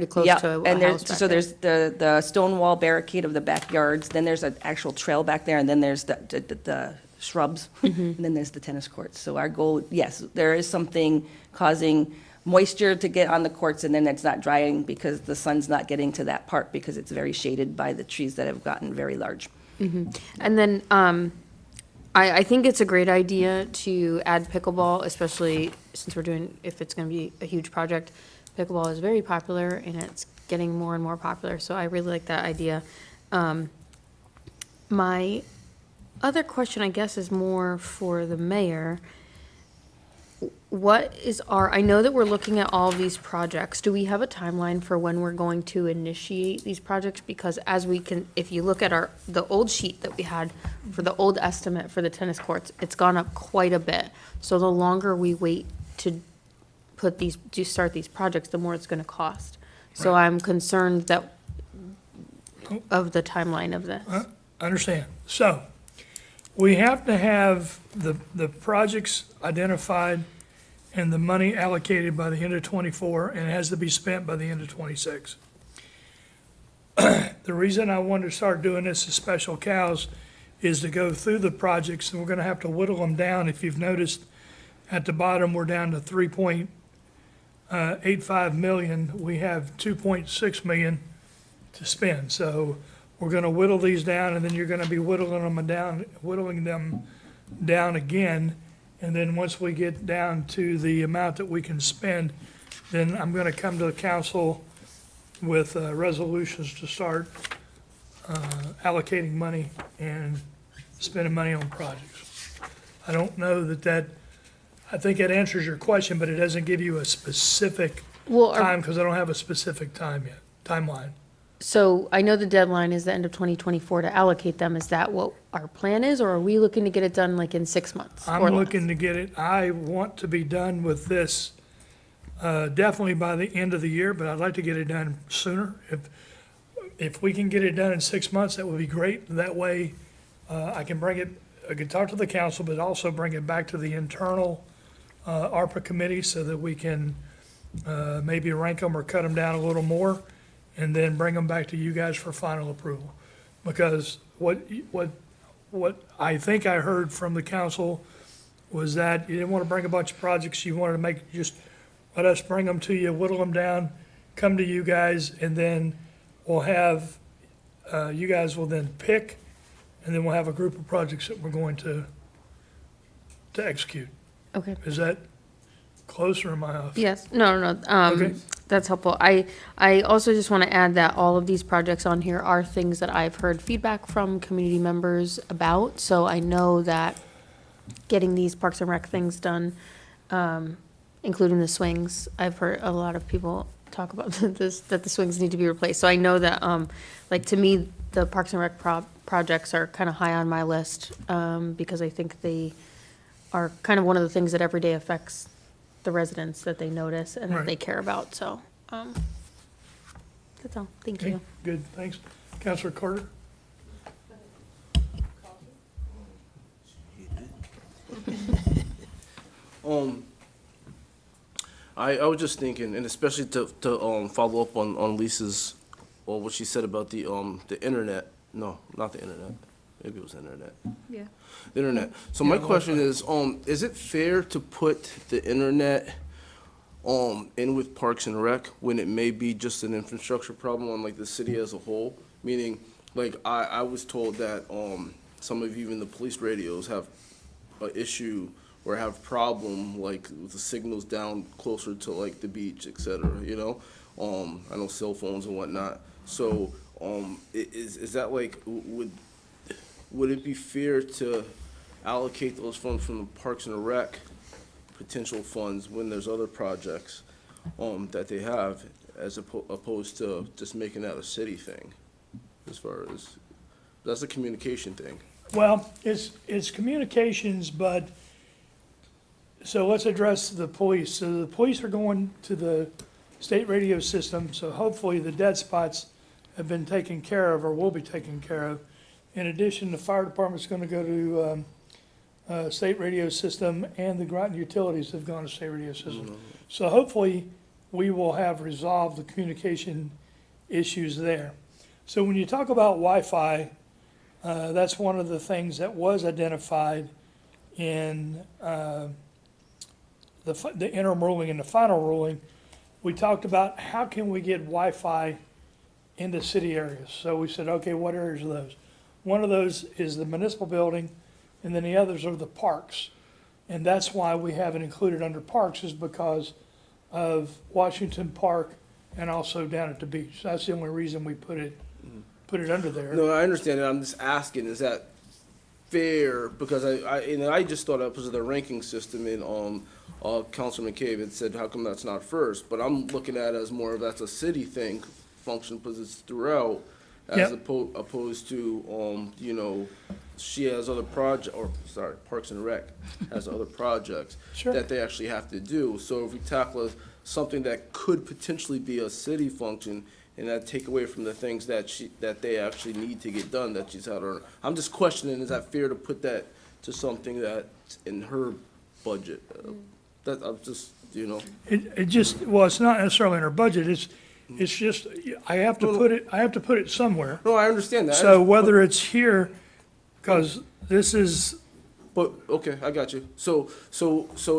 close Yeah, to a and house there's, back so there. there's the stone wall barricade of the backyards, then there's an actual trail back there, and then there's the shrubs, and then there's the tennis courts. So our goal, yes, there is something causing moisture to get on the courts, and then it's not drying because the sun's not getting to that part because it's very shaded by the trees that have gotten very large. And then, I think it's a great idea to add pickleball, especially since we're doing, if it's gonna be a huge project. Pickleball is very popular and it's getting more and more popular, so I really like that idea. My other question, I guess, is more for the mayor. What is our, I know that we're looking at all of these projects. Do we have a timeline for when we're going to initiate these projects? Because as we can, if you look at the old sheet that we had for the old estimate for the tennis courts, it's gone up quite a bit. So the longer we wait to start these projects, the more it's gonna cost. So I'm concerned that, of the timeline of this. I understand. So, we have to have the projects identified and the money allocated by the end of '24, and it has to be spent by the end of '26. The reason I wanted to start doing this as special cows is to go through the projects, and we're gonna have to whittle them down. If you've noticed, at the bottom, we're down to 3.85 million. We have 2.6 million to spend. So we're gonna whittle these down, and then you're gonna be whittling them down again. And then once we get down to the amount that we can spend, then I'm gonna come to the council with resolutions to start allocating money and spending money on projects. I don't know I think it answers your question, but it doesn't give you a specific Well, time, because I don't have a specific timeline. so I know the deadline is the end of 2024 to allocate them. Is that what our plan is, or are we looking to get it done like in 6 months? I'm or less? looking to get it, I want to be done with this definitely by the end of the year, but I'd like to get it done sooner. If we can get it done in 6 months, that would be great. That way, I can talk to the council, but also bring it back to the internal ARPA committee so that we can maybe rank them or cut them down a little more, and then bring them back to you guys for final approval. Because what I think I heard from the council was that you didn't want to bring a bunch of projects, you wanted to let us bring them to you, whittle them down, come to you guys, and then we'll have, you guys will then pick, and then we'll have a group of projects that we're going to execute. Okay. Is that close, or am I off? Yes, no, Okay. that's helpful. I also just want to add that all of these projects on here are things that I've heard feedback from community members about. So I know that getting these Parks and Rec things done, including the swings, I've heard a lot of people talk about this, that the swings need to be replaced. So I know that, like, to me, the Parks and Rec projects are kind of high on my list, because I think they are kind of one of the things that every day affects the residents that they notice and that Right. they care about, so, that's all, thank Okay, you. good, thanks. Councilor Carter? I was just thinking, and especially to follow up on Lisa's, or what she said about the internet. No, not the internet. Maybe it was internet. Yeah. The internet. So my question is it fair to put the internet in with Parks and Rec when it may be just an infrastructure problem on like the city as a whole? Meaning, like I was told that some of even the police radios have an issue or have problem like with the signals down closer to like the beach, et cetera, you know? I know cell phones and whatnot. So is that like, would it be fair to allocate those funds from the Parks and Rec potential funds when there's other projects that they have, as opposed to just making that a city thing? As far as, that's a communication thing. Well, it's communications, but, so let's address the police. So the police are going to the state radio system, so hopefully the dead spots have been taken care of or will be taken care of. In addition, the fire department's gonna go to state radio system, and the Groton utilities have gone to state radio system. So hopefully, we will have resolved the communication issues there. So when you talk about Wi-Fi, that's one of the things that was identified in the interim ruling and the final ruling. We talked about how can we get Wi-Fi into city areas. So we said, okay, what areas are those? One of those is the municipal building, and then the others are the parks. And that's why we have it included under parks, is because of Washington Park and also down at the beach. That's the only reason we put it under there. No, I understand it. I'm just asking, is that fair? Because I just thought that was the ranking system in, Councilman McCabe had said, how come that's not first? But I'm looking at it as more of that's a city thing, function, because it's throughout, as Yep. opposed to, you know, she has other Parks and Rec has other projects Sure. that they actually have to do. So if we tackle something that could potentially be a city function, and that take away from the things that they actually need to get done, that she's had her, I'm just questioning, is that fair to put that to something that's in her budget? That, I'm just, you know. It just, well, it's not necessarily in our budget, it's just, I have to put it somewhere. No, I understand that. So whether it's here, because this is, But, okay, I got you. So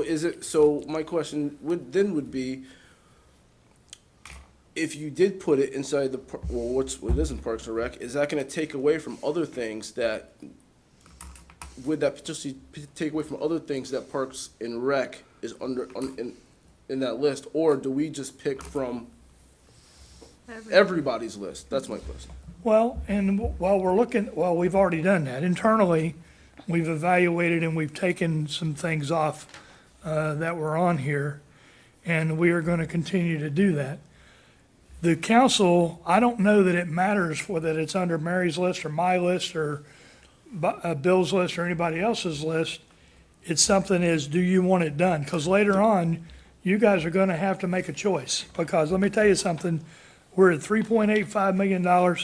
is it, so my question would be, if you did put it inside what is in Parks and Rec, is that gonna take away from other things that, would that potentially take away from other things that Parks and Rec is in that list? Or do we just pick from everybody's list? That's my question. well, and while we've already done that. Internally, we've evaluated and we've taken some things off that were on here, and we are going to continue to do that. The council, I don't know that it matters whether it's under Mary's list or my list or Bill's list or anybody else's list. It's something is, do you want it done? Because later on, you guys are going to have to make a choice. Because let me tell you something, we're at $3.85 million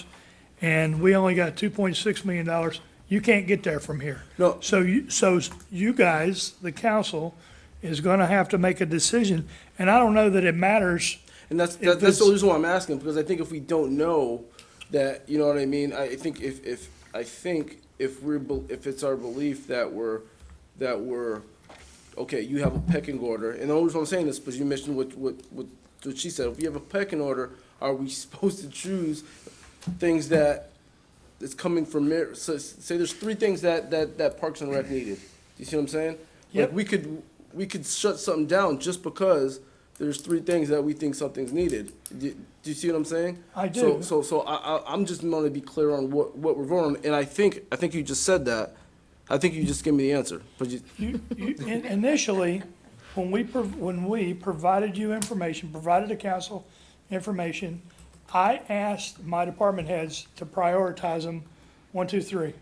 and we only got $2.6 million. You can't get there from here. No. So you guys, the council, is going to have to make a decision. And I don't know that it matters. And that's If the it's- reason why I'm asking, because I think if we don't know that, you know what I mean? I think if it's our belief that we're, okay, you have a pecking order, and the only reason I'm saying this, because you mentioned what she said, if you have a pecking order, are we supposed to choose things that is coming from, so say there's three things that Parks and Rec needed. Do you see what I'm saying? Yep. Like, we could shut something down just because there's three things that we think something's needed. Do you see what I'm saying? I do. So I'm just want to be clear on what we're voting on, and I think you just said that. I think you just gave me the answer, but Initially, when we provided you information, provided the council information, I asked my department heads to prioritize them, 1, 2, 3.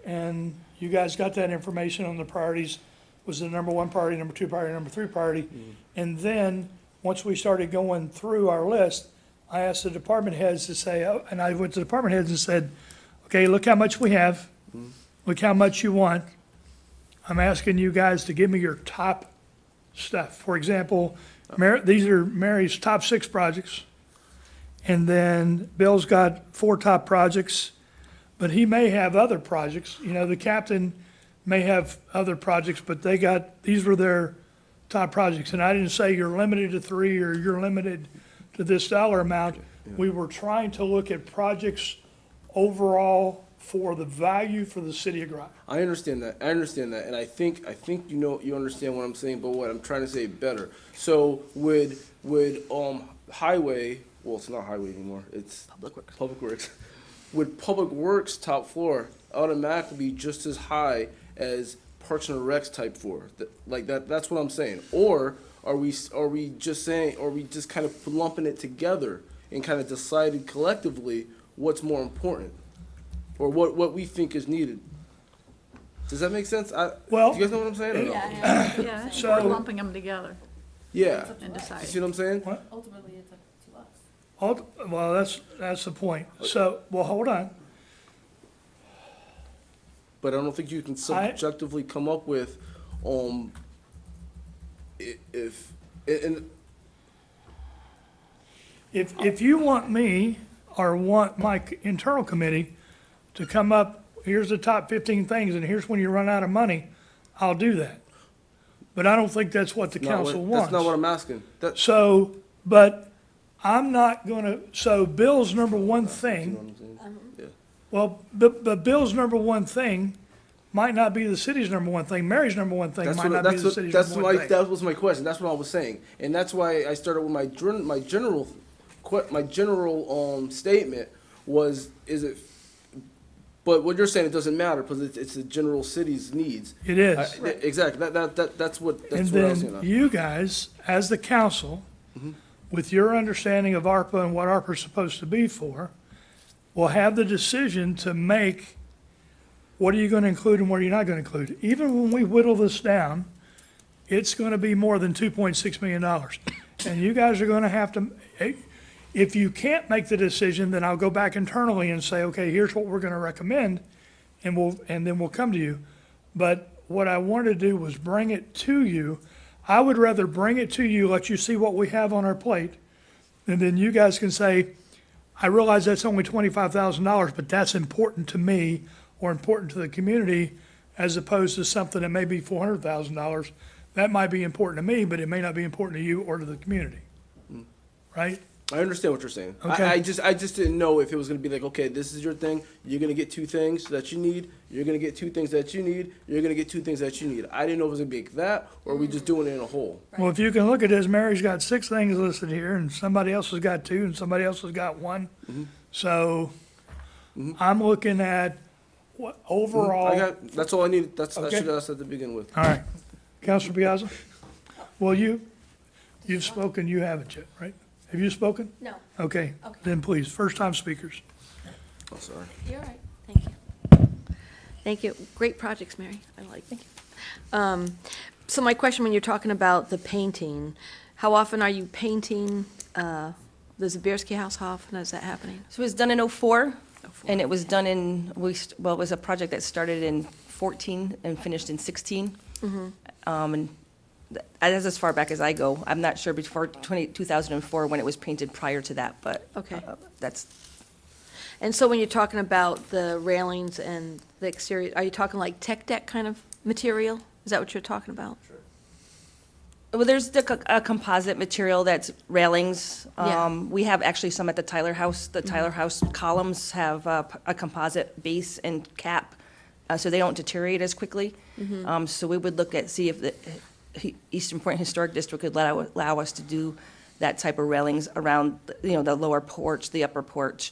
And you guys got that information on the priorities, was the number 1 priority, number 2 priority, number 3 priority. And then, once we started going through our list, I asked the department heads to say, and I went to the department heads and said, okay, look how much we have, look how much you want. I'm asking you guys to give me your top stuff. For example, these are Mary's top 6 projects. And then Bill's got 4 top projects, but he may have other projects. You know, the captain may have other projects, but these were their top projects. And I didn't say you're limited to 3 or you're limited to this dollar amount. We were trying to look at projects overall for the value for the city of Groton. I understand that, and I think you understand what I'm saying, but what I'm trying to say better. So would highway, well, it's not highway anymore, it's Public Works. Would Public Works top floor automatically be just as high as Parks and Rec's type floor? Like that's what I'm saying. Or are we just kind of lumping it together and kind of decided collectively what's more important? Or what we think is needed. Does that make sense? Well- do you guys know what I'm saying? Or no? Yeah, So- we're lumping them together Yeah. and You deciding. see what I'm saying? Ultimately, it's up to us. Well, that's the point. So, well, hold on. But I don't think you can subjectively come up with, if, and if you want me or want my internal committee to come up, here's the top 15 things and here's when you run out of money, I'll do that. But I don't think that's what the council wants. That's not what I'm asking. So, but I'm not gonna, so Bill's number one thing, Yeah. well, but Bill's number one thing might not be the city's number one thing. Mary's number one thing might not be the city's number one thing. That was my question. That's what I was saying. And that's why I started with my general statement was, is it, but what you're saying, it doesn't matter because it's the general city's needs. It is. Exactly. That's what And I was saying. then you guys, as the council, with your understanding of ARPA and what ARPA is supposed to be for, will have the decision to make what are you going to include and what are you not going to include. Even when we whittle this down, it's going to be more than $2.6 million. And you guys are going to have to, if you can't make the decision, then I'll go back internally and say, okay, here's what we're going to recommend, and then we'll come to you. But what I wanted to do was bring it to you. I would rather bring it to you, let you see what we have on our plate, and then you guys can say, I realize that's only $25,000, but that's important to me or important to the community, as opposed to something that may be $400,000. That might be important to me, but it may not be important to you or to the community. Right? I understand what you're saying. Okay. I just didn't know if it was gonna be like, okay, this is your thing, you're gonna get 2 things that you need, you're gonna get 2 things that you need, you're gonna get 2 things that you need. I didn't know if it was gonna be like that, or are we just doing it in a whole? Well, if you can look at this, Mary's got 6 things listed here, and somebody else has got 2, and somebody else has got 1. So I'm looking at what overall. That's all I needed. I Okay. should have asked at the beginning with. All right. Councilor Piazza? Well, you've spoken, you haven't yet, right? Have you spoken? No, Okay, Okay. then please, first-time speakers. Oh, sorry. you're all right. Thank you. Thank you. Great projects, Mary. I like them. So my question, when you're talking about the painting, how often are you painting the Zabierski House? How often is that happening? So it was done in '04, and it was done in, it was a project that started in '14 and finished in '16. And that's as far back as I go. I'm not sure before 2004 when it was painted prior to that, but Okay. That's, And so when you're talking about the railings and the exterior, are you talking like tech deck kind of material? Is that what you're talking about? well, there's a composite material that's railings. Yeah. We have actually some at the Tyler House. The Tyler House columns have a composite base and cap, so they don't deteriorate as quickly. So we would look at, see if the Eastern Point Historic District could allow us to do that type of railings around, the lower porch, the upper porch,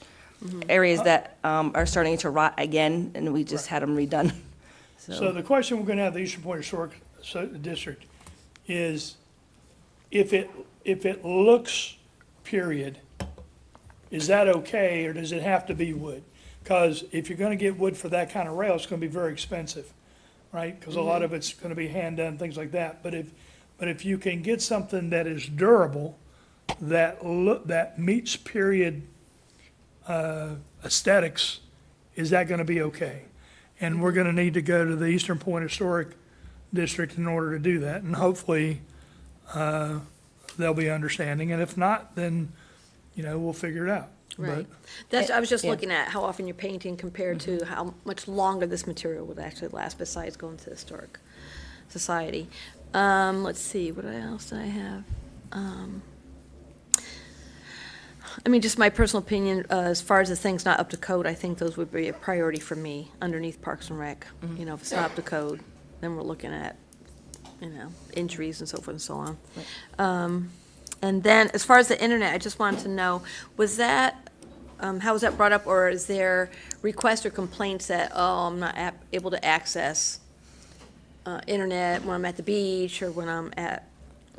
areas that are starting to rot again, and we just had them redone. So the question we're gonna have the Eastern Point Historic District is, if it looks, period, is that okay, or does it have to be wood? Because if you're gonna get wood for that kind of rail, it's gonna be very expensive, right? Because a lot of it's gonna be hand-done, things like that. But if you can get something that is durable, that meets period aesthetics, is that gonna be okay? And we're gonna need to go to the Eastern Point Historic District in order to do that, and hopefully, they'll be understanding, and if not, then, we'll figure it out. Right. That's, I was just Yeah. looking at how often you're painting compared to how much longer this material would actually last besides going to the Historic Society. Let's see, what else do I have? Just my personal opinion, as far as the things not up to code, I think those would be a priority for me underneath Parks and Rec. If it's not up to code, then we're looking at, injuries and so forth and so on. And then, as far as the internet, I just wanted to know, was that, how was that brought up, or is there requests or complaints that, I'm not able to access internet when I'm at the beach or when I'm at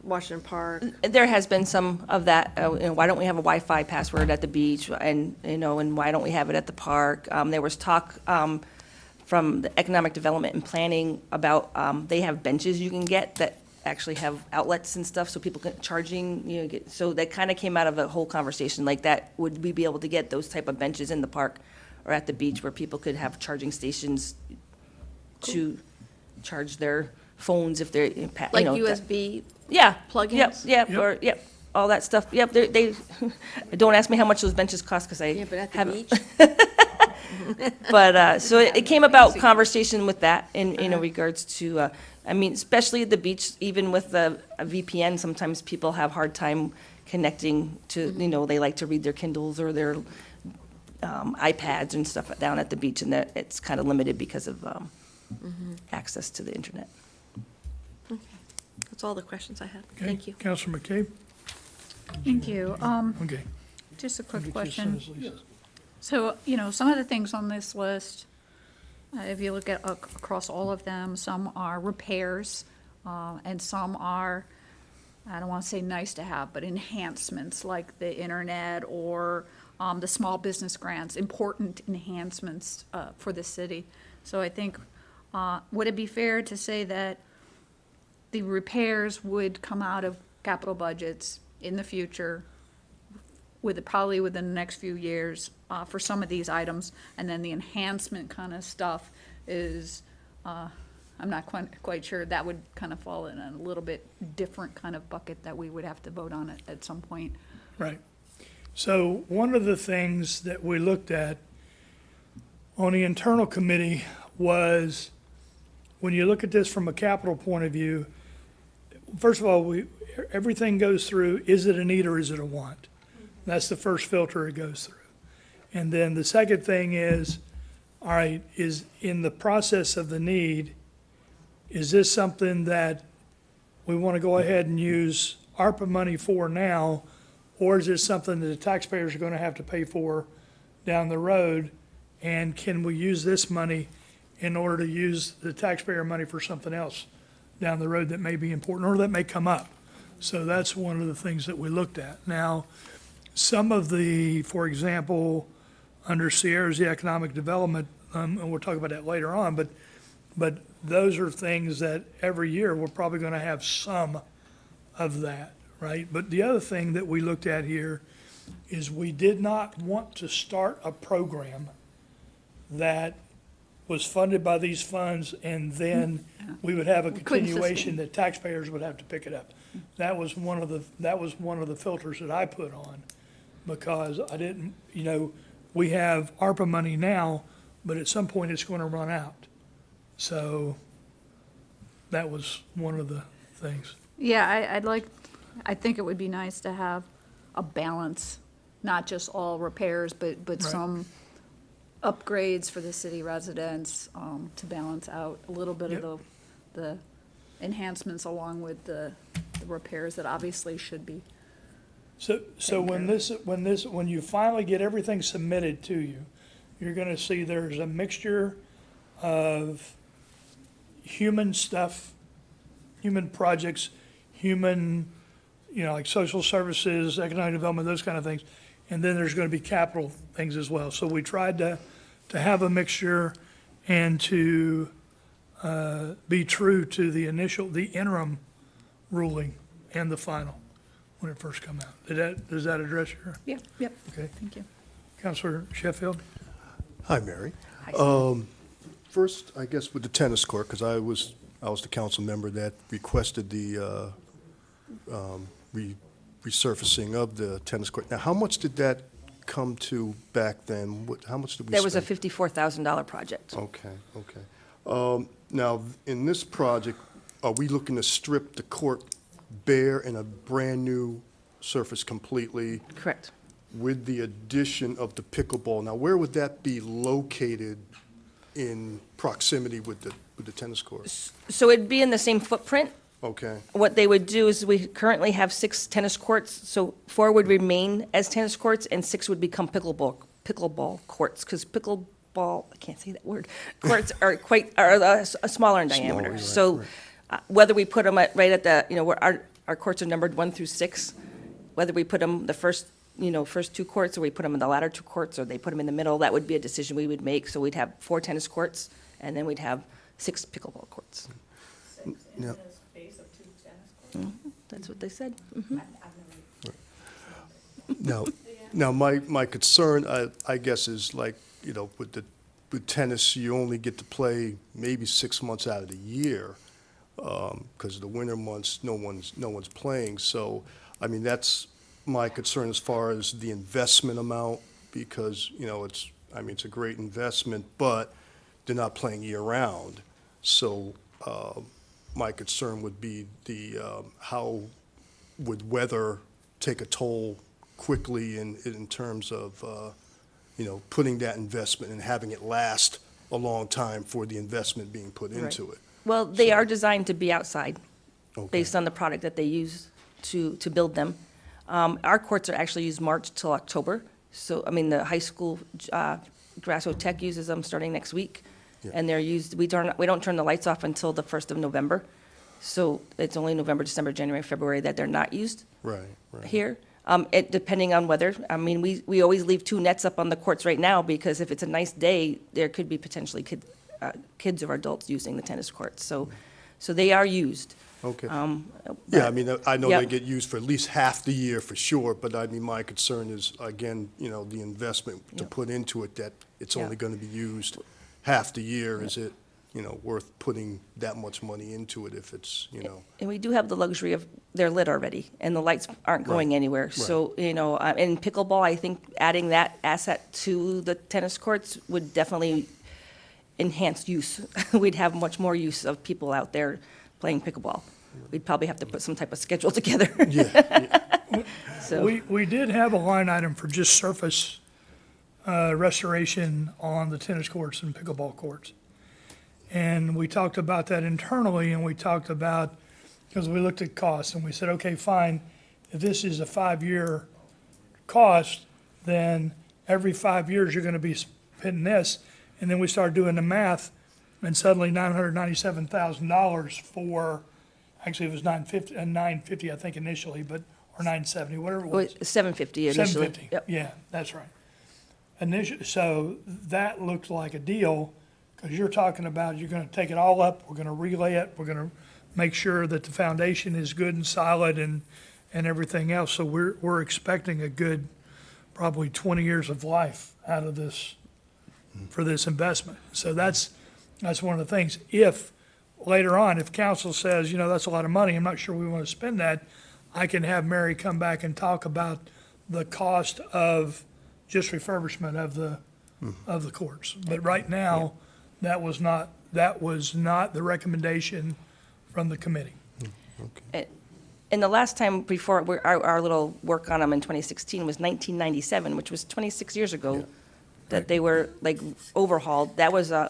Washington Park? There has been some of that, why don't we have a Wi-Fi password at the beach, and why don't we have it at the park? There was talk from the Economic Development and Planning about, they have benches you can get that actually have outlets and stuff, so people can charging, so that kind of came out of a whole conversation like that. Would we be able to get those type of benches in the park or at the beach where people could have charging stations to charge their phones if they're, Like USB? Yeah. plug-ins? Yep, or, yep. all that stuff. Yep, they, don't ask me how much those benches cost, because I Yeah, but at the haven't. beach? But, so it came about conversation with that in regards to, I mean, especially at the beach, even with the VPN, sometimes people have hard time connecting to, they like to read their Kindles or their iPads and stuff down at the beach, and that it's kind of limited because of access to the internet. That's all the questions I had. Okay. Thank you. Counselor McCabe? Thank you. Okay. Just a I'll quick get you as question. soon as Lisa- So, some of the things on this list, if you look at across all of them, some are repairs, and some are, I don't want to say nice to have, but enhancements like the internet or the small business grants, important enhancements for the city. So I think, would it be fair to say that the repairs would come out of capital budgets in the future, probably within the next few years, for some of these items, and then the enhancement kind of stuff is, I'm not quite sure, that would kind of fall in a little bit different kind of bucket that we would have to vote on at some point. Right. So one of the things that we looked at on the internal committee was, when you look at this from a capital point of view, first of all, everything goes through, is it a need or is it a want? That's the first filter it goes through. And then the second thing is, all right, is in the process of the need, is this something that we want to go ahead and use ARPA money for now, or is this something that the taxpayers are going to have to pay for down the road? And can we use this money in order to use the taxpayer money for something else down the road that may be important or that may come up? So that's one of the things that we looked at. Now, some of the, for example, under Sierra's the economic development, and we'll talk about that later on, but those are things that every year we're probably going to have some of that, right? But the other thing that we looked at here is we did not want to start a program that was funded by these funds, and then we would have a couldn't continuation that taxpayers would have to pick it up. That was one of the filters that I put on, because I didn't, we have ARPA money now, but at some point it's going to run out. So that was one of the things. Yeah, I think it would be nice to have a balance, not just all repairs, but Right. some upgrades for the city residents, to balance out a little bit Yep. of the enhancements along with the repairs that obviously should be. So when you finally get everything submitted to you, you're gonna see there's a mixture of human stuff, human projects, human, like social services, economic development, those kind of things. And then there's gonna be capital things as well. So we tried to have a mixture and to be true to the interim ruling and the final when it first come out. Does that address your, Yep, okay? thank you. Counselor Sheffield? Hi, Mary. First, I guess with the tennis court, because I was the council member that requested the resurfacing of the tennis court. Now, how much did that come to back then? How much did we spend? That was a $54,000 project. Okay. Now, in this project, are we looking to strip the court bare and a brand-new surface completely Correct. with the addition of the pickleball? Now, where would that be located in proximity with the tennis court? So it'd be in the same footprint. Okay, What they would do is, we currently have 6 tennis courts, so 4 would remain as tennis courts and 6 would become pickleball courts, because pickleball, I can't say that word, courts are smaller in diameter. right, So right. whether we put them right at the, where our courts are numbered 1 through 6, whether we put them the first 2 courts, or we put them in the latter 2 courts, or they put them in the middle, that would be a decision we would make. So we'd have 4 tennis courts, and then we'd have 6 pickleball courts. now, That's what they said. now, my concern, I guess, is like, with tennis, you only get to play maybe 6 months out of the year, because the winter months, no one's playing. So I mean, that's my concern as far as the investment amount, because, you know, it's a great investment, but they're not playing year-round. So, my concern would be how would weather take a toll quickly in terms of, you know, putting that investment and having it last a long time for the investment being put into it. Well, they are designed to be outside, Okay. based on the product that they use to build them. Our courts are actually used March till October. So, I mean, the high school, Grasso Tech uses them starting next week. Yeah. And they're used, we don't turn the lights off until the 1st of November. So it's only November, December, January, February that they're not used Right, right. here. Depending on weather, I mean, we always leave 2 nets up on the courts right now, because if it's a nice day, there could be potentially kids or adults using the tennis courts. So they are used. Okay. But- Yeah, I mean, I know Yep. they get used for at least half the year for sure, but I mean, my concern is, again, you know, the investment to Yep. put into it, that it's Yeah. only going to be used half the year. Is it, you know, worth putting that much money into it if it's, you know? And we do have the luxury of, they're lit already, and the lights aren't going Right, anywhere. right. So, you know, in pickleball, I think adding that asset to the tennis courts would definitely enhance use. We'd have much more use of people out there playing pickleball. We'd probably have to put some type of schedule together. Yeah, So, We did have a line item for just surface restoration on the tennis courts and pickleball courts. And we talked about that internally, and we talked about, because we looked at costs, and we said, okay, fine, if this is a 5-year cost, then every 5 years you're gonna be spending this. And then we started doing the math, and suddenly $997,000 for, actually it was $950, I think initially, but, or $970, whatever it was. 750 initially. 750, Yep. yeah, that's right. So that looked like a deal, because you're talking about, you're gonna take it all up, we're gonna relay it, we're gonna make sure that the foundation is good and solid and everything else. So we're expecting a good, probably 20 years of life out of this, for this investment. So that's one of the things. If, later on, if council says, you know, that's a lot of money, I'm not sure we wanna spend that, I can have Mary come back and talk about the cost of just refurbishment of the courts. But right now, that was not the recommendation from the committee. And the last time before, our little work on them in 2016 was 1997, which was 26 years ago, that they were like overhauled. That was a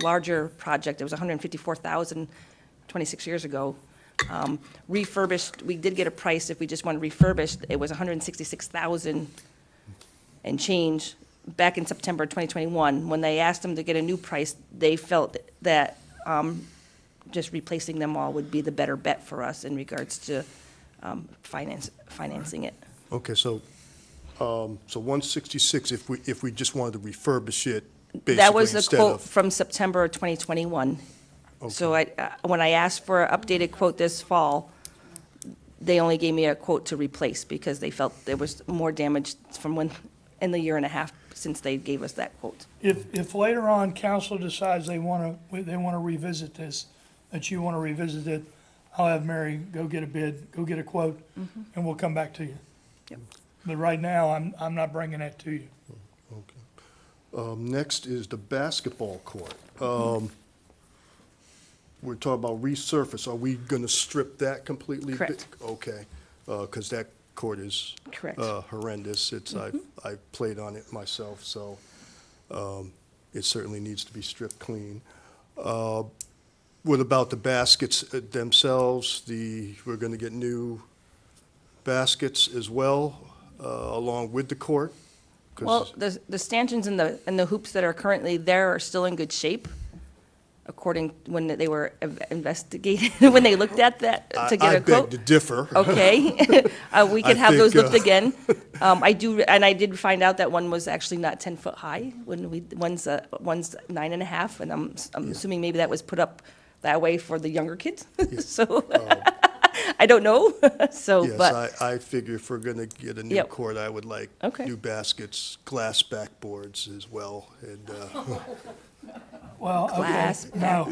larger project. It was 154,000 26 years ago. Refurbished, we did get a price if we just wanted refurbished. It was 166,000 and change back in September 2021. When they asked them to get a new price, they felt that just replacing them all would be the better bet for us in regards to financing it. okay, so 166, if we just wanted to refurbish it, basically, That was the instead quote of. from September 2021. So when I asked for an updated quote this fall, they only gave me a quote to replace because they felt there was more damage from in the year and a half since they gave us that quote. If later on council decides they wanna revisit this, that you wanna revisit it, I'll have Mary go get a bid, go get a quote, and we'll come back to you. Yep. But right now, I'm not bringing that to you. Next is the basketball court. We're talking about resurface. Are we going to strip that completely? Correct. Okay, because that court is Correct. horrendous. I've played on it myself, so it certainly needs to be stripped clean. What about the baskets themselves? We're going to get new baskets as well, along with the court? 'Cause- Well, the stanchions and the hoops that are currently there are still in good shape, according, when they were investigated, when they looked at that to get I a quote. beg to differ. Okay, we could I have those think, looked again. I did find out that one was actually not 10 foot high, one's 9.5, and I'm assuming maybe that was put up that way for the younger kids, so, I don't know, so, Yes, but, I figure if we're gonna get a new Yep. court, I would like Okay. new baskets, glass backboards as well, and, Well, okay, Glass now,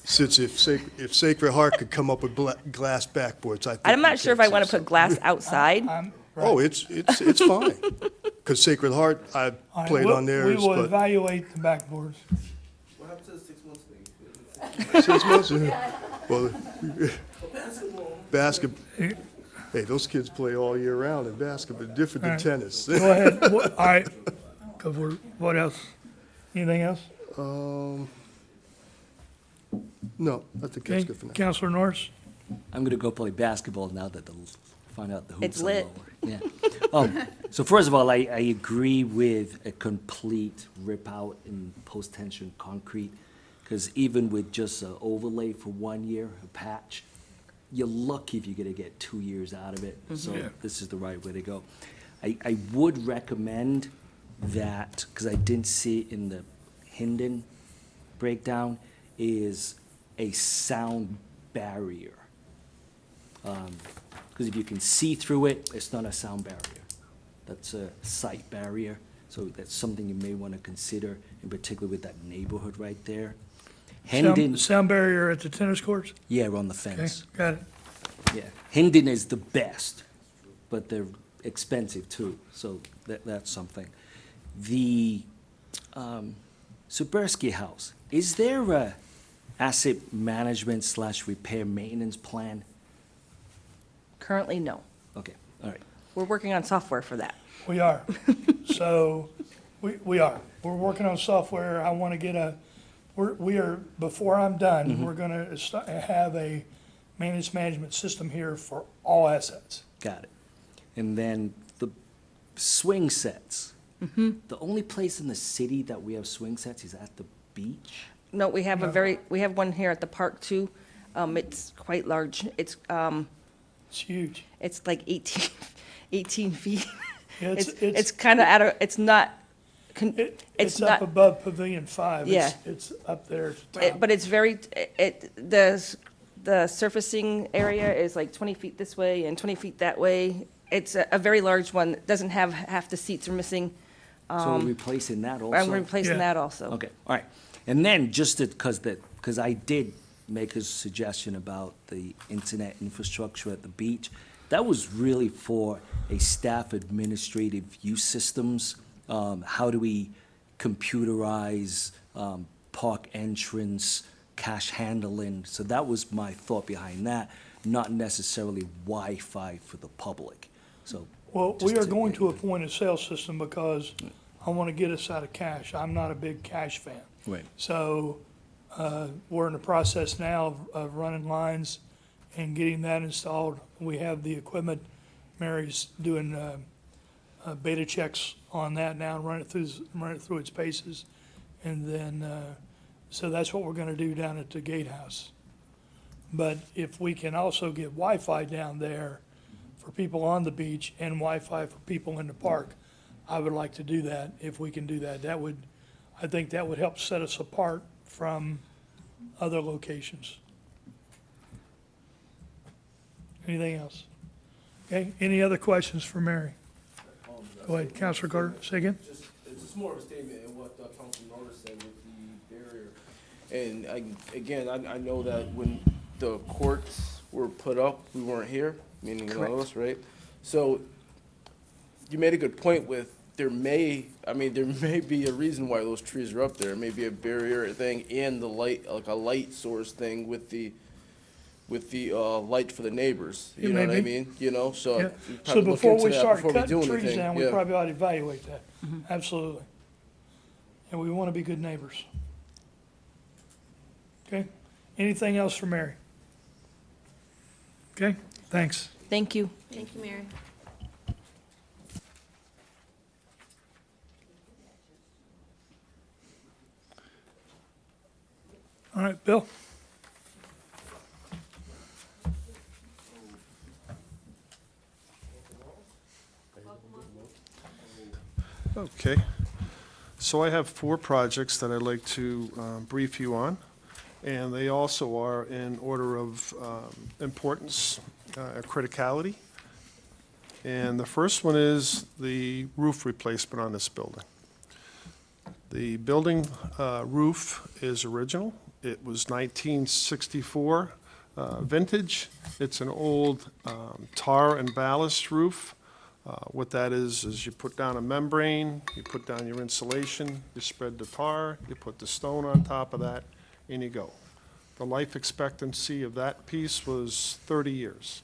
Since if Sacred Heart could come up with glass backboards, I think. I'm we not sure if can I want say to put glass outside. Oh, it's fine. Because Sacred Heart, I All right, played we'll- on We theirs, will but evaluate the backboards. What happened to the 6 months thing? 6 months, well, hey, those kids play all year round in basketball, different than All right. tennis. Go ahead. All right. What else? Anything else? No, I think that's Okay, good for now. Counselor Norris? I'm gonna go play basketball now that they'll find out the hoops It's are lit. lower. Yeah. So first of all, I agree with a complete rip out in post-tension concrete, because even with just an overlay for 1 year, a patch, you're lucky if you're gonna get 2 years out of it. So this is the right way to go. I would recommend that, because I didn't see it in the Hinden breakdown, is a sound barrier. Because if you can see through it, it's not a sound barrier. That's a sight barrier. So that's something you may want to consider, in particular with that neighborhood right there. Hendon, Sound barrier at the tennis courts? yeah, on the Okay, fence. got it. Yeah, Hendon is the best, but they're expensive too, so that's something. The Subersky House, is there a asset management / repair maintenance plan? Currently, no. Okay, all right. We're working on software for that. We are. So, we are. We're working on software. I want to get we are, before I'm done, we're going to have a management system here for all assets. Got it. And then the swing sets. The only place in the city that we have swing sets is at the beach? No, we have we have one here at the park too. It's quite large. It's It's huge. like 18 feet. Yeah, It's kind of it's not, It's not. up above Pavilion 5. Yeah. It's up there at the top. But it's the surfacing area is like 20 feet this way and 20 feet that way. It's a very large one. It doesn't have, half the seats are missing. So we're replacing that also? I'm replacing Yeah. that also. Okay, all right. And then just because I did make a suggestion about the internet infrastructure at the beach, that was really for a staff administrative use systems. How do we computerize park entrance, cash handling? So that was my thought behind that, not necessarily Wi-Fi for the public. So. Well, just we are going to a maybe- point of sale system because I want to get us out of cash. I'm not a big cash fan. Right. So, we're in the process now of running lines and getting that installed. We have the equipment. Mary's doing, beta checks on that now, and run it through its paces. And then, so that's what we're gonna do down at the gatehouse. But if we can also get Wi-Fi down there for people on the beach and Wi-Fi for people in the park, I would like to do that, if we can do that. I think that would help set us apart from other locations. Anything else? Okay, any other questions for Mary? Go ahead, Counselor Carter, say again? It's just more of a statement in what Councilman Norris said with the barrier. And I know that when the courts were put up, we weren't here, meaning none of us, right? So you made a good point with there may be a reason why those trees are up there. Maybe a barrier thing and the light, like a light source thing with the light for the neighbors. You It know may what I be. mean? You know, so Yeah. we So probably look before into we that start before we cutting do trees anything. down, we Yeah. probably ought to evaluate that. Absolutely. And we want to be good neighbors. Okay? Anything else for Mary? Okay, thanks. Thank you. Thank you, Mary. All right, Bill? Okay. So I have 4 projects that I'd like to brief you on, and they also are in order of importance, criticality. And the first one is the roof replacement on this building. The building roof is original. It was 1964 vintage. It's an old tar and ballast roof. What that is you put down a membrane, you put down your insulation, you spread the tar, you put the stone on top of that, and you go. The life expectancy of that piece was 30 years.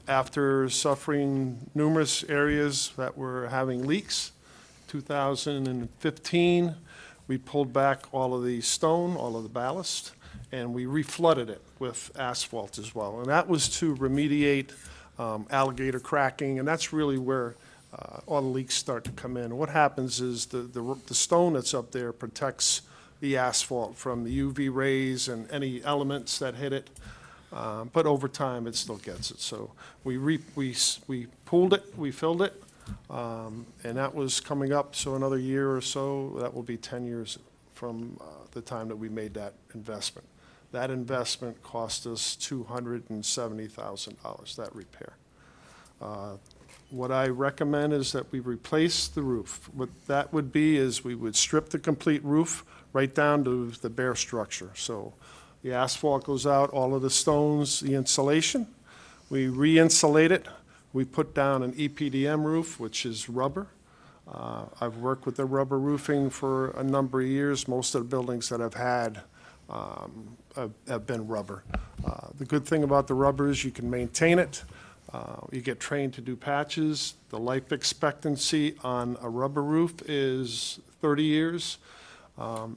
After suffering numerous areas that were having leaks, 2015, we pulled back all of the stone, all of the ballast, and we reflooded it with asphalt as well. And that was to remediate alligator cracking, and that's really where all the leaks start to come in. What happens is the stone that's up there protects the asphalt from the UV rays and any elements that hit it. But over time, it still gets it. So we pulled it, we filled it, and that was coming up. So another year or so, that will be 10 years from the time that we made that investment. That investment cost us $270,000, that repair. What I recommend is that we replace the roof. What that would be is we would strip the complete roof right down to the bare structure. So the asphalt goes out, all of the stones, the insulation. We re-insulate it. We put down an EPDM roof, which is rubber. I've worked with the rubber roofing for a number of years. Most of the buildings that I've had have been rubber. The good thing about the rubber is you can maintain it. You get trained to do patches. The life expectancy on a rubber roof is 30 years.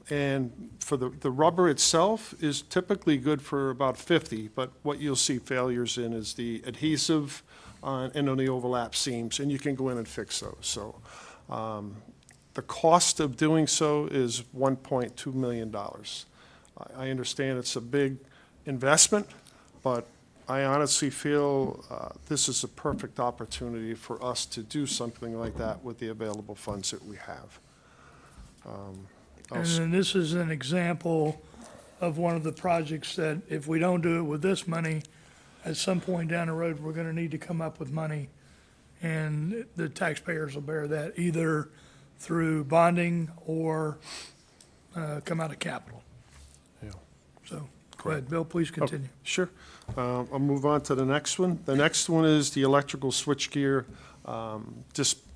And for the rubber itself is typically good for about 50, but what you'll see failures in is the adhesive and on the overlap seams, and you can go in and fix those. So the cost of doing so is $1.2 million. I understand it's a big investment, but I honestly feel this is a perfect opportunity for us to do something like that with the available funds that we have. And then this is an example of one of the projects that if we don't do it with this money, at some point down the road, we're gonna need to come up with money. And the taxpayers will bear that either through bonding or come out of capital. Yeah. So, go ahead, Bill, please continue. Sure. I'll move on to the next one. The next one is the electrical switchgear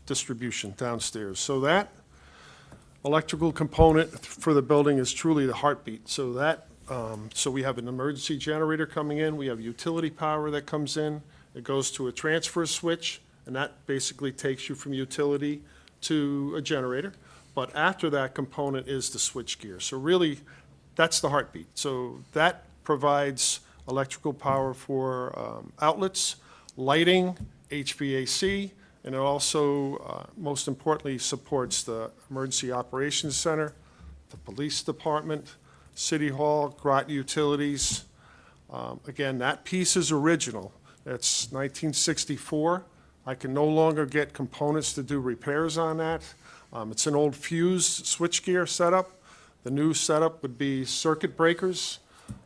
distribution downstairs. So that electrical component for the building is truly the heartbeat. So that, so we have an emergency generator coming in, we have utility power that comes in, it goes to a transfer switch, and that basically takes you from utility to a generator. But after that component is the switchgear. So really, that's the heartbeat. So that provides electrical power for outlets, lighting, HVAC, and it also, most importantly, supports the Emergency Operations Center, the Police Department, City Hall, Groton Utilities. Again, that piece is original. It's 1964. I can no longer get components to do repairs on that. It's an old fused switchgear setup. The new setup would be circuit breakers.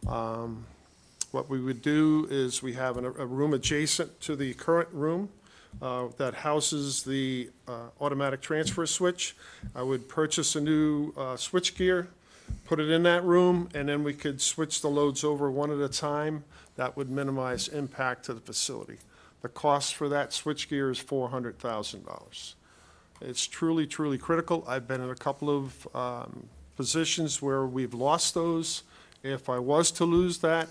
What we would do is we have a room adjacent to the current room that houses the automatic transfer switch. I would purchase a new switchgear, put it in that room, and then we could switch the loads over one at a time. That would minimize impact to the facility. The cost for that switchgear is $400,000. It's truly, truly critical. I've been in a couple of positions where we've lost those. If I was to lose that,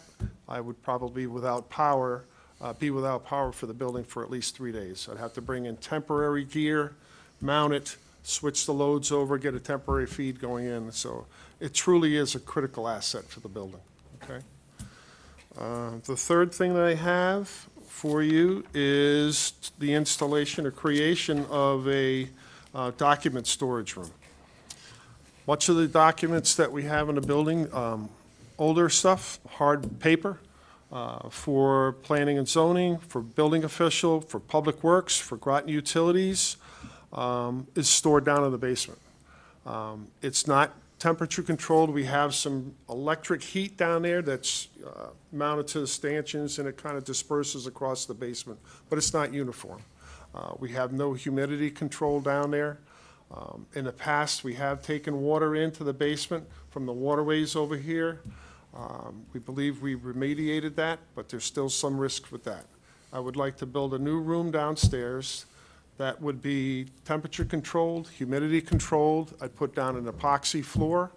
I would probably be without power for the building for at least 3 days. I'd have to bring in temporary gear, mount it, switch the loads over, get a temporary feed going in. So it truly is a critical asset for the building, okay? The third thing that I have for you is the installation or creation of a document storage room. Much of the documents that we have in the building, older stuff, hard paper, for planning and zoning, for building official, for public works, for Groton Utilities, is stored down in the basement. It's not temperature controlled. We have some electric heat down there that's mounted to the stanchions, and it kind of disperses across the basement, but it's not uniform. We have no humidity control down there. In the past, we have taken water into the basement from the waterways over here. We believe we remediated that, but there's still some risk with that. I would like to build a new room downstairs that would be temperature controlled, humidity controlled. I'd put down an epoxy floor,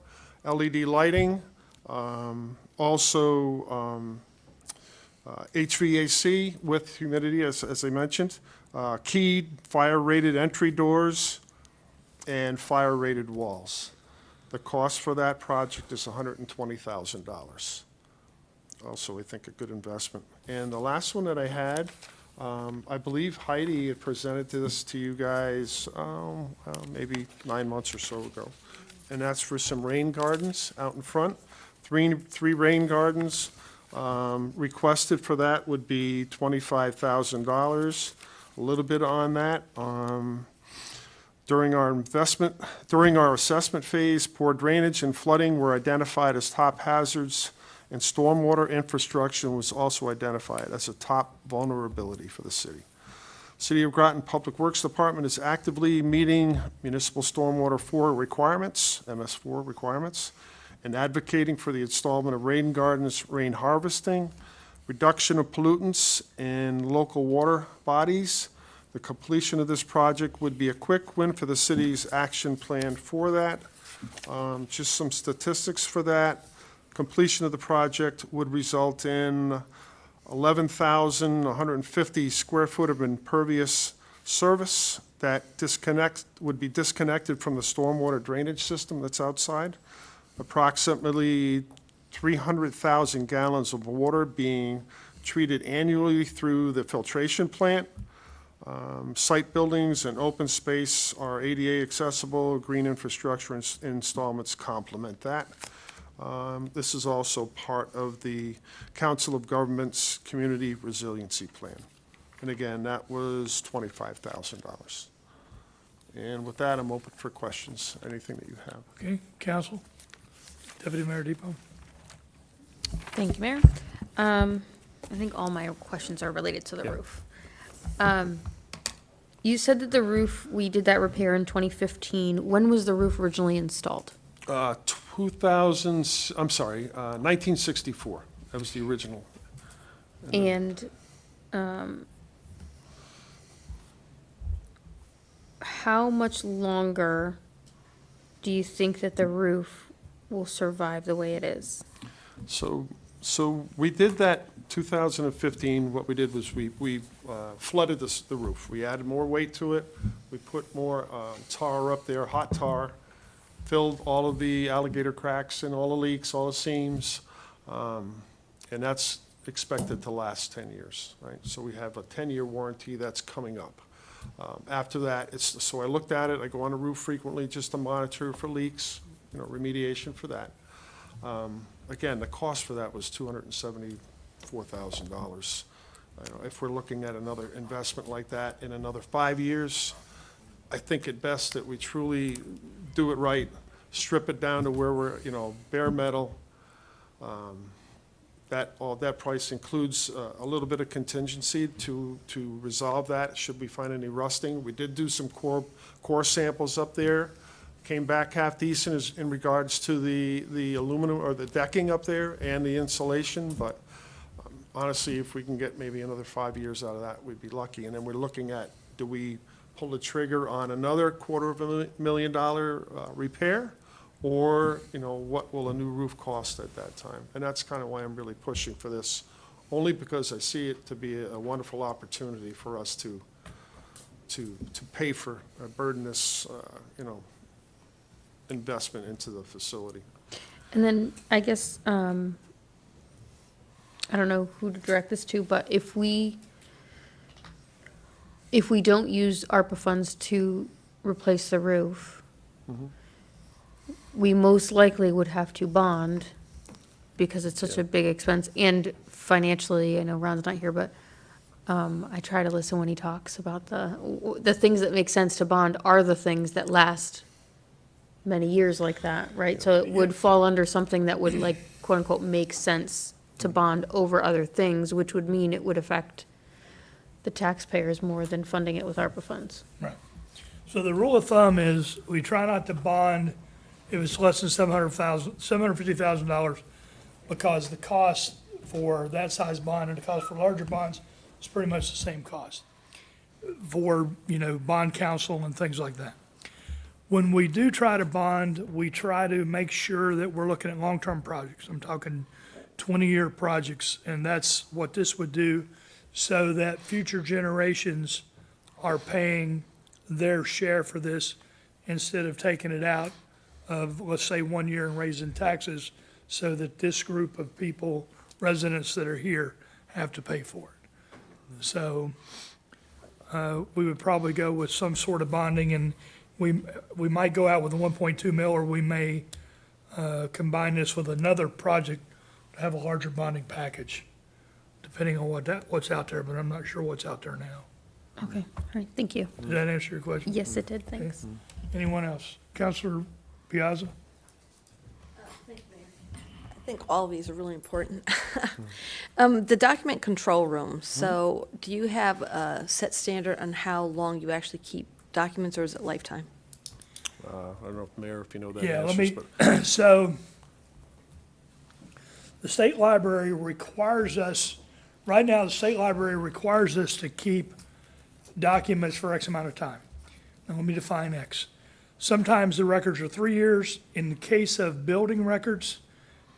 LED lighting, also HVAC with humidity, as I mentioned, keyed, fire-rated entry doors, and fire-rated walls. The cost for that project is $120,000. Also, I think a good investment. And the last one that I had, I believe Heidi had presented this to you guys maybe 9 months or so ago. And that's for some rain gardens out in front. Three rain gardens. Requested for that would be $25,000. A little bit on that. During our assessment phase, poor drainage and flooding were identified as top hazards, and stormwater infrastructure was also identified as a top vulnerability for the city. City of Groton Public Works Department is actively meeting municipal stormwater 4 requirements, MS4 requirements, and advocating for the installation of rain gardens, rain harvesting, reduction of pollutants in local water bodies. The completion of this project would be a quick win for the city's action plan for that. Just some statistics for that. Completion of the project would result in 11,150 square foot of impervious surface that would be disconnected from the stormwater drainage system that's outside. Approximately 300,000 gallons of water being treated annually through the filtration plant. Site buildings and open space are ADA accessible. Green infrastructure installments complement that. This is also part of the Council of Governments Community Resiliency Plan. And again, that was $25,000. And with that, I'm open for questions, anything that you have. Okay, council? Deputy Mayor Depot? Thank you, Mayor. I think all my questions are related to the roof. You said that the roof, we did that repair in 2015. When was the roof originally installed? 1964. That was the original. And how much longer do you think that the roof will survive the way it is? So we did that 2015. What we did was we flooded the roof. We added more weight to it. We put more tar up there, hot tar, filled all of the alligator cracks and all the leaks, all the seams. And that's expected to last 10 years, right? So we have a 10-year warranty that's coming up. After that, so I looked at it. I go on the roof frequently just to monitor for leaks, remediation for that. Again, the cost for that was $274,000. If we're looking at another investment like that in another 5 years, I think it best that we truly do it right, strip it down to where we're, bare metal. That price includes a little bit of contingency to resolve that, should we find any rusting. We did do some core samples up there. Came back half decent in regards to the aluminum or the decking up there and the insulation, but honestly, if we can get maybe another 5 years out of that, we'd be lucky. And then we're looking at, do we pull the trigger on another $250,000 repair? Or, what will a new roof cost at that time? And that's kind of why I'm really pushing for this, only because I see it to be a wonderful opportunity for us to pay for a burdenless, investment into the facility. And then I guess, I don't know who to direct this to, but if we don't use ARPA funds to replace the roof, we most likely would have to bond because it's such a big expense. And financially, I know Ron's not here, but I try to listen when he talks about the things that make sense to bond are the things that last many years like that, right? So it would fall under something that would, like, quote unquote, make sense to bond over other things, which would mean it would affect the taxpayers more than funding it with ARPA funds. Right. So the rule of thumb is, we try not to bond if it's less than $750,000, because the cost for that size bond and the cost for larger bonds is pretty much the same cost for, bond counsel and things like that. When we do try to bond, we try to make sure that we're looking at long-term projects. I'm talking 20-year projects, and that's what this would do, so that future generations are paying their share for this instead of taking it out of, let's say, 1 year and raising taxes, so that this group of people, residents that are here, have to pay for it. So we would probably go with some sort of bonding, and we might go out with a 1.2 mil, or we may combine this with another project to have a larger bonding package, depending on what's out there, but I'm not sure what's out there now. Okay, all right, thank you. Did that answer your question? Yes, it did, thanks. Anyone else? Counselor Piazza? I think all of these are really important. The document control room, so do you have a set standard on how long you actually keep documents, or is it lifetime? I don't know, Mayor, if you know that Yeah, let answers, me, but so, the state library requires us, right now, the state library requires us to keep documents for X amount of time. Now, let me define X. Sometimes the records are 3 years. In the case of building records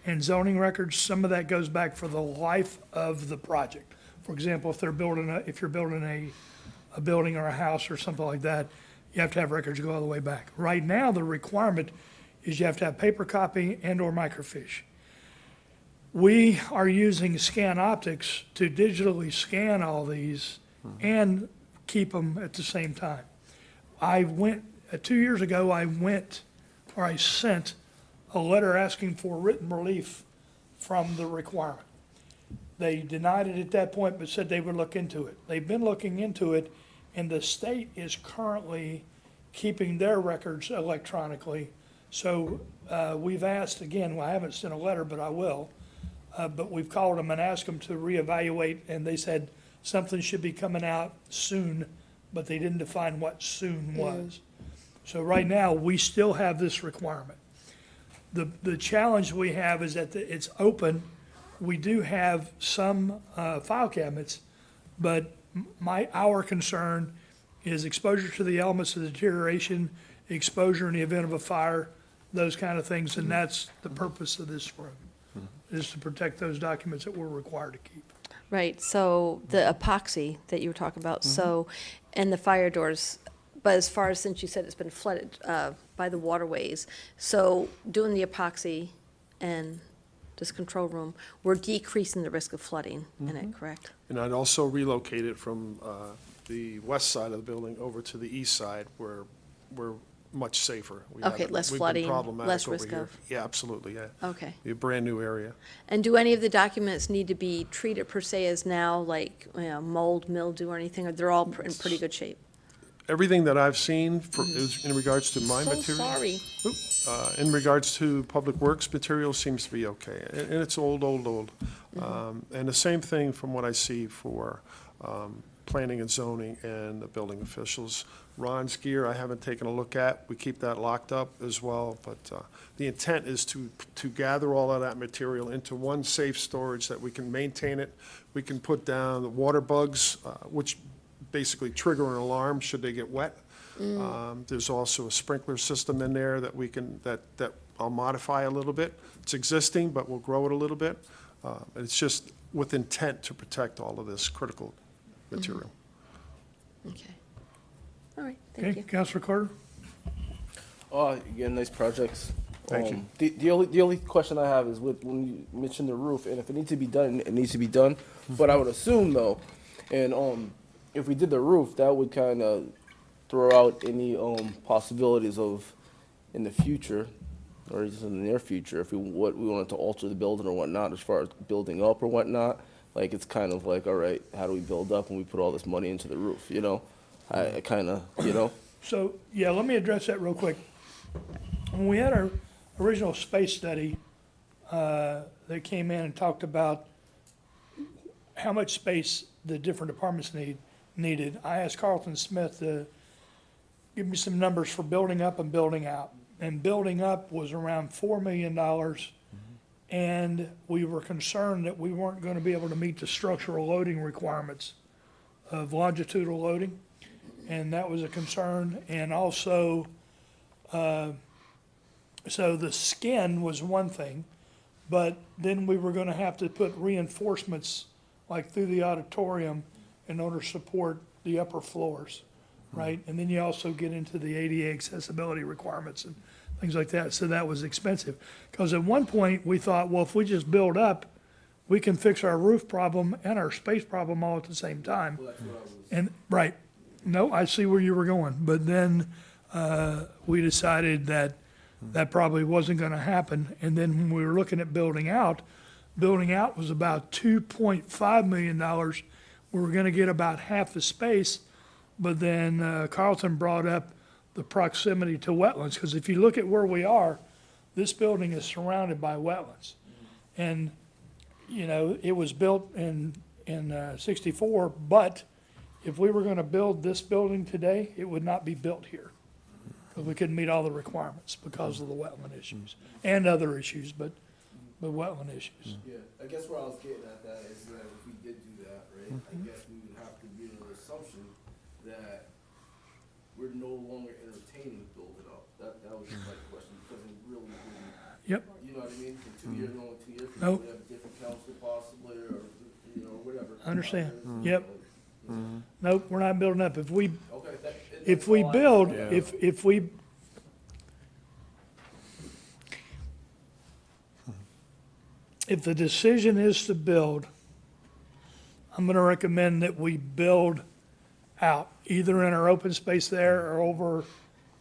and zoning records, some of that goes back for the life of the project. For example, if you're building a building or a house or something like that, you have to have records go all the way back. Right now, the requirement is you have to have paper copy and/or microfiche. We are using scan optics to digitally scan all these and keep them at the same time. 2 years ago, I sent a letter asking for written relief from the requirement. They denied it at that point, but said they would look into it. They've been looking into it, and the state is currently keeping their records electronically. So we've asked, again, well, I haven't sent a letter, but I will, but we've called them and asked them to reevaluate, and they said something should be coming out soon, but they didn't define what soon was. So right now, we still have this requirement. The challenge we have is that it's open. We do have some file cabinets, but our concern is exposure to the elements of deterioration, exposure in the event of a fire, those kind of things, and that's the purpose of this room, is to protect those documents that we're required to keep. Right, so the epoxy that you were talking about, so, and the fire doors, but as far as, since you said it's been flooded by the waterways, so doing the epoxy and this control room, we're decreasing the risk of flooding in it, correct? and I'd also relocate it from the west side of the building over to the east side, where we're much safer. We Okay, haven't- less we've been flooding, problematic less over risk here. of- Yeah, absolutely, yeah. Okay. A brand-new area. And do any of the documents need to be treated per se as now, like, mold, mildew, or anything, or they're all in pretty good shape? Everything that I've seen is in regards to my So material. sorry. In regards to Public Works material, seems to be okay, and it's old. And the same thing from what I see for planning and zoning and the building officials. Ron's gear, I haven't taken a look at, we keep that locked up as well, but the intent is to gather all of that material into one safe storage that we can maintain it. We can put down the water bugs, which basically trigger an alarm should they get wet. There's also a sprinkler system in there that we can, that I'll modify a little bit. It's existing, but we'll grow it a little bit. It's just with intent to protect all of this critical material. Okay. All right, thank Okay, you. Counselor Carter? Again, nice projects. Thank you. The only question I have is when you mentioned the roof, and if it needs to be done, it needs to be done. But I would assume though, and if we did the roof, that would kind of throw out any possibilities of in the future, or just in the near future, if we wanted to alter the building or whatnot, as far as building up or whatnot. Like it's kind of like, all right, how do we build up when we put all this money into the roof? You know, I kind of, you know. So, yeah, let me address that real quick. When we had our original space study, they came in and talked about how much space the different departments needed. I asked Carlton Smith, the give me some numbers for building up and building out. And building up was around $4 million. And we were concerned that we weren't gonna be able to meet the structural loading requirements of longitudinal loading. And that was a concern. And also, so the skin was one thing, but then we were gonna have to put reinforcements like through the auditorium in order to support the upper floors, right? And then you also get into the ADA accessibility requirements and things like that, so that was expensive. Because at one point, we thought, well, if we just build up, we can fix our roof problem and our space problem all at the same time. And, right, no, I see where you were going, but then, we decided that that probably wasn't gonna happen, and then when we were looking at building out was about $2.5 million. We were gonna get about half the space, but then, Carlton brought up the proximity to wetlands, because if you look at where we are, this building is surrounded by wetlands. And, you know, it was built in 64, but if we were gonna build this building today, it would not be built here. Because we couldn't meet all the requirements because of the wetland issues, and other issues, but wetland issues. Yeah, I guess where I was getting at that is that if we did do that, right, I guess we would have to be under the assumption that we're no longer entertaining building up. That was my question, because it really wouldn't, Yep, you know what I mean? For 2 years, only 2 years, Nope. we have a different council possibly, or, you know, whatever. Understand. Yep. Nope, we're not building up. If we, Okay, if we build, Yeah. if the decision is to build, I'm gonna recommend that we build out, either in our open space there or over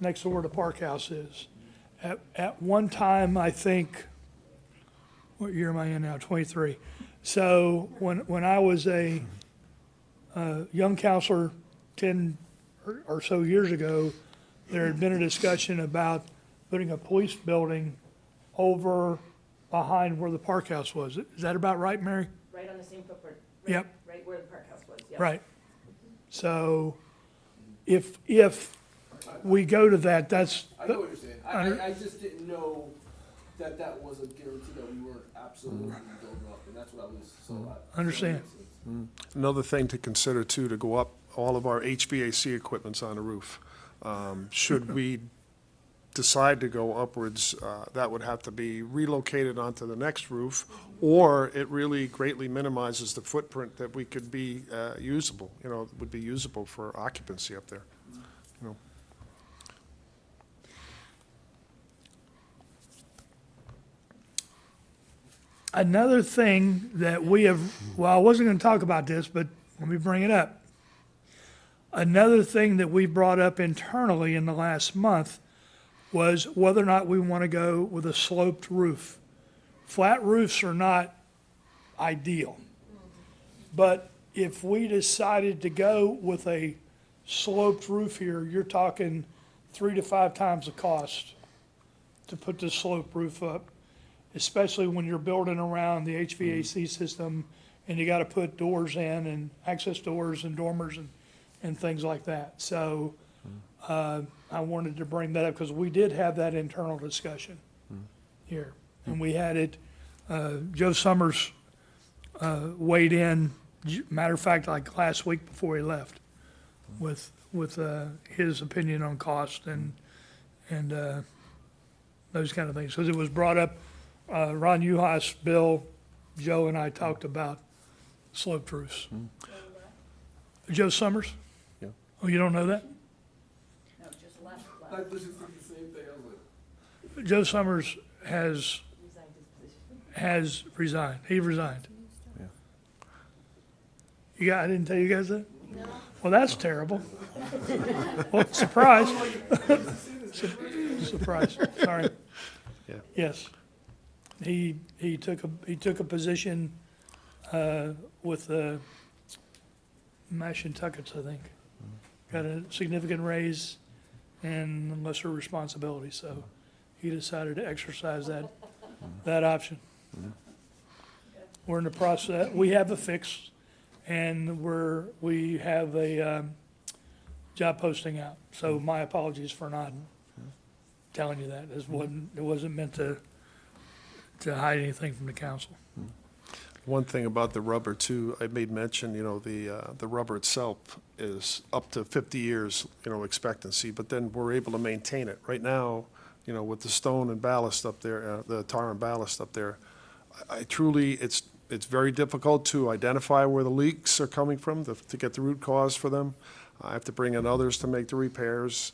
next to where the park house is. At one time, I think, what year am I in now? 23. So when I was a young counselor 10 or so years ago, there had been a discussion about putting a police building over behind where the park house was. Is that about right, Mary? Right on the same footprint. Yep. Right where the park house was, yeah. Right. So if we go to that, that's, I know what you're saying. I just didn't know that that was a guarantee that we weren't absolutely building up, and that's what I was, so I. Understand. so that makes sense. Another thing to consider too, to go up, all of our HVAC equipment's on the roof. Should we decide to go upwards, that would have to be relocated onto the next roof, or it really greatly minimizes the footprint that we could be usable, you know, would be usable for occupancy up there, you know. Another thing that we have, well, I wasn't gonna talk about this, but let me bring it up. Another thing that we brought up internally in the last month was whether or not we want to go with a sloped roof. Flat roofs are not ideal. But if we decided to go with a sloped roof here, you're talking 3 to 5 times the cost to put the sloped roof up, especially when you're building around the HVAC system and you got to put doors in and access doors and dormers and things like that. So I wanted to bring that up because we did have that internal discussion here. And we had it, Joe Summers weighed in, matter of fact, like last week before he left, with his opinion on cost and those kind of things. Because it was brought up, Ron Uhas, Bill, Joe, and I talked about sloped roofs. Joe Summers? Yeah. Oh, you don't know that? No, just left. I was just thinking the same thing, I was like. Joe Summers has resigned. He resigned. Yeah. I didn't tell you guys that? No. Well, that's terrible. Well, surprise. Surprise, sorry. Yeah. Yes. He took a position, with, Mash and Tuckets, I think. Got a significant raise and lesser responsibility, so he decided to exercise that option. We're in the process, we have a fix, and we have job posting out. So my apologies for not telling you that. It wasn't meant to hide anything from the council. One thing about the rubber too, I made mention, the rubber itself is up to 50 years, expectancy, but then we're able to maintain it. Right now, with the stone and ballast up there, the tar and ballast up there, I truly, it's very difficult to identify where the leaks are coming from, to get the root cause for them. I have to bring in others to make the repairs.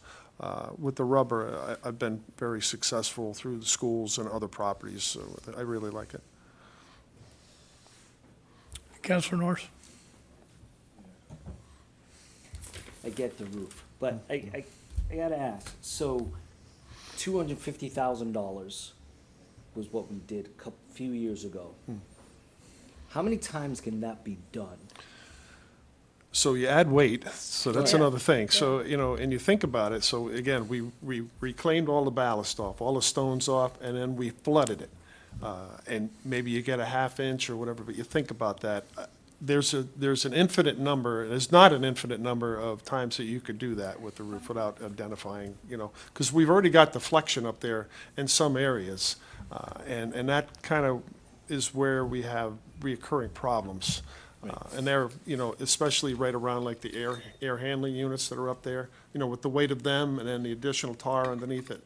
With the rubber, I've been very successful through the schools and other properties, so I really like it. Councilor Norris? I get the roof, but I gotta ask, so $250,000 was what we did few years ago. How many times can that be done? So you add weight, so that's Yeah. another thing. So, and you think about it, so again, we reclaimed all the ballast off, all the stones off, and then we flooded it. And maybe you get a half inch or whatever, but you think about that. There's an infinite number, there's not an infinite number of times that you could do that with the roof without identifying, because we've already got deflection up there in some areas. And that kind of is where we have reoccurring problems. And they're, especially right around like the air handling units that are up there, with the weight of them and then the additional tar underneath it,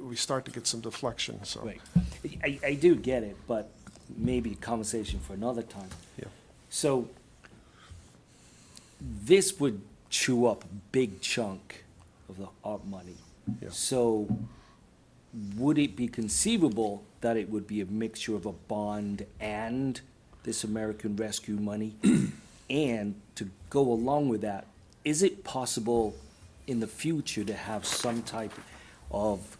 we start to get some deflection, so. Right. I do get it, but maybe conversation for another time. Yeah. So this would chew up a big chunk of the ARP money. Yeah. So would it be conceivable that it would be a mixture of a bond and this American Rescue money? And to go along with that, is it possible in the future to have some type of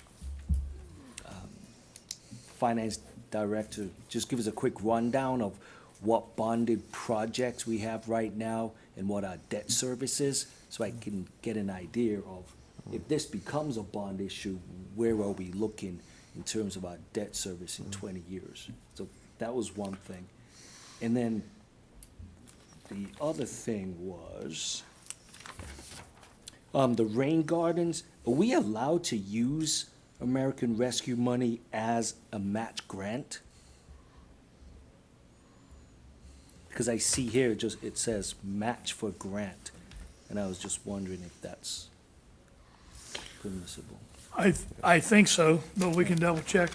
finance director just give us a quick rundown of what bonded projects we have right now and what our debt service is, so I can get an idea of if this becomes a bond issue, where are we looking in terms of our debt service in 20 years? So that was one thing. And then the other thing was the rain gardens. Are we allowed to use American Rescue money as a match grant? Because I see here, it says match for grant, and I was just wondering if that's permissible. I think so, but we can double check.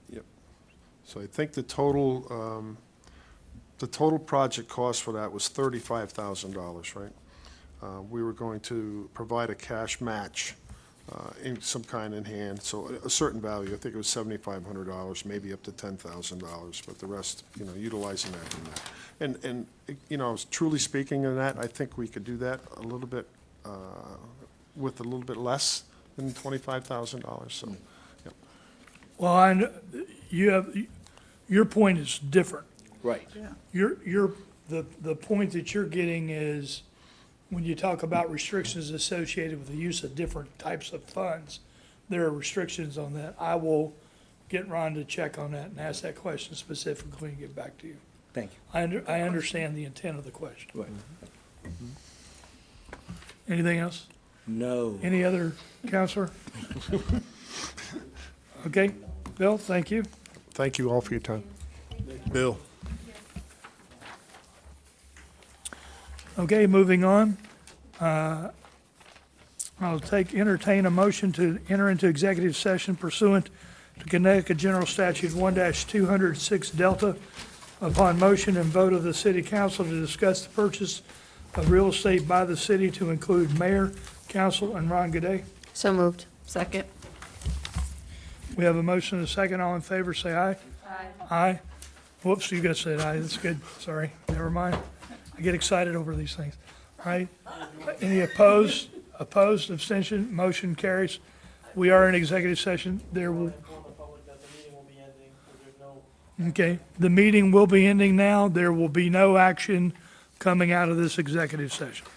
Yep. So I think the total project cost for that was $35,000, right? We were going to provide a cash match in some kind in hand, so a certain value, I think it was $7,500, maybe up to $10,000, but the rest, utilizing that in that. And I was truly speaking in that, I think we could do that a little bit, with a little bit less than $25,000, so, yep. Well, your point is different. Right. The point that you're getting is, when you talk about restrictions associated with the use of different types of funds, there are restrictions on that. I will get Ron to check on that and ask that question specifically and get back to you. Thank you. I understand the intent of the question. Right. Anything else? No. Any other counselor? Okay, Bill, thank you. Thank you all for your time. Bill? Okay, moving on. I'll entertain a motion to enter into executive session pursuant to Connecticut General Statute 1-206 Delta upon motion and vote of the city council to discuss the purchase of real estate by the city to include mayor, council, and Ron Gaudet. So moved. Second. We have a motion and a second. All in favor, say aye. Aye. Aye. Whoops, you guys said aye. That's good. Sorry. Never mind. I get excited over these things. All right. Any opposed? Opposed, abstention, motion carries. We are in executive session. Okay, the meeting will be ending now. There will be no action coming out of this executive session.